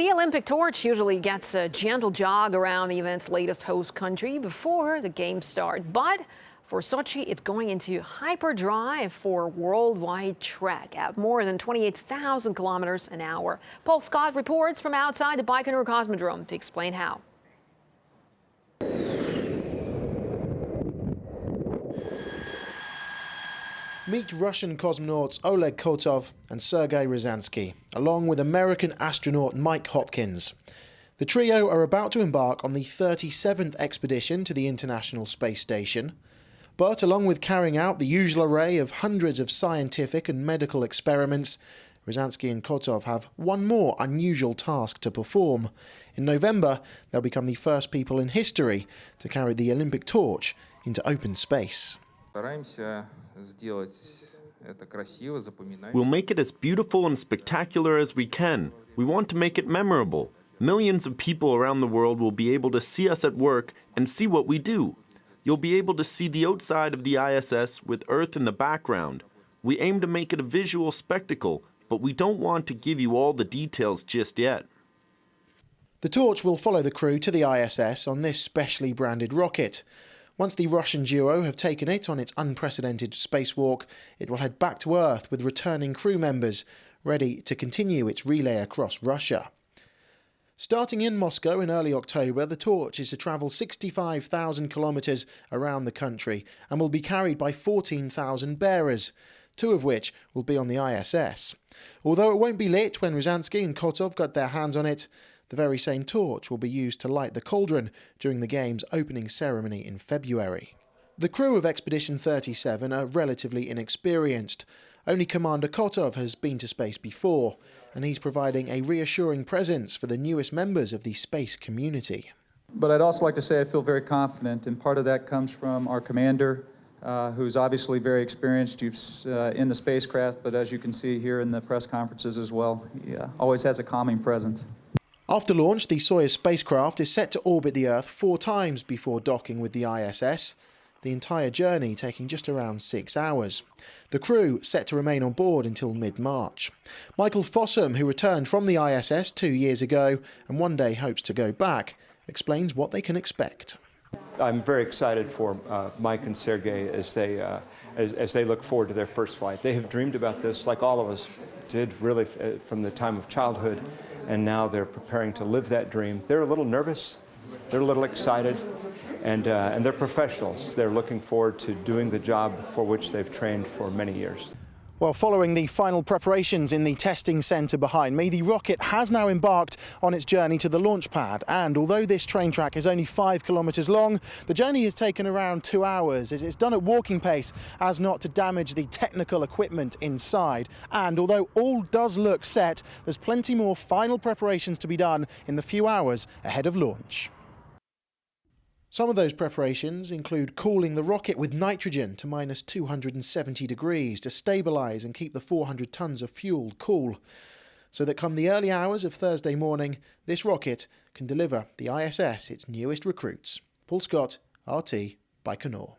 The Olympic torch usually gets a gentle jog around the event's latest host country before the games start. But for Sochi, it's going into hyperdrive for worldwide trek at more than 28,000 kilometers an hour. Paul Scott reports from outside the Baikonur cosmodrome to explain how. Meet Russian cosmonauts Oleg Kotov and Sergei Ryazanskiy, along with American astronaut Mike Hopkins. The trio are about to embark on the 37th expedition to the International Space Station. But along with carrying out the usual array of hundreds of scientific and medical experiments, Ryazanskiy and Kotov have one more unusual task to perform. In November, they'll become the first people in history to carry the Olympic torch into open space. We'll make it as beautiful and spectacular as we can. We want to make it memorable. Millions of people around the world will be able to see us at work and see what we do. You'll be able to see the outside of the ISS with Earth in the background. We aim to make it a visual spectacle, but we don't want to give you all the details just yet. The torch will follow the crew to the ISS on this specially branded rocket. Once the Russian duo have taken it on its unprecedented spacewalk, it will head back to Earth with returning crew members, ready to continue its relay across Russia. Starting in Moscow in early October, the torch is to travel 65,000 kilometres around the country and will be carried by 14,000 bearers, 2 of which will be on the ISS. Although it won't be lit when Ryazanskiy and Kotov got their hands on it, the very same torch will be used to light the cauldron during the game's opening ceremony in February. The crew of Expedition 37 are relatively inexperienced. Only Commander Kotov has been to space before, and he's providing a reassuring presence for the newest members of the space community. But I'd also like to say I feel very confident, and part of that comes from our commander, who's obviously very experienced in the spacecraft, but as you can see here in the press conferences as well, he always has a calming presence. After launch, the Soyuz spacecraft is set to orbit the Earth 4 times before docking with the ISS, the entire journey taking just around 6 hours. The crew set to remain on board until mid-March. Michael Fossum, who returned from the ISS 2 years ago and one day hopes to go back, explains what they can expect. I'm very excited for Mike and Sergei as they look forward to their first flight. They have dreamed about this like all of us did really from the time of childhood, and now they're preparing to live that dream. They're a little nervous, they're a little excited, and they're professionals. They're looking forward to doing the job for which they've trained for many years. Well, following the final preparations in the testing centre behind me, the rocket has now embarked on its journey to the launch pad. And although this train track is only 5 kilometres long, the journey has taken around 2 hours, as it's done at walking pace as not to damage the technical equipment inside. And although all does look set, there's plenty more final preparations to be done in the few hours ahead of launch. Some of those preparations include cooling the rocket with nitrogen to minus 270 degrees to stabilise and keep the 400 tonnes of fuel cool, so that come the early hours of Thursday morning, this rocket can deliver the ISS its newest recruits. Paul Scott, RT, Baikonur.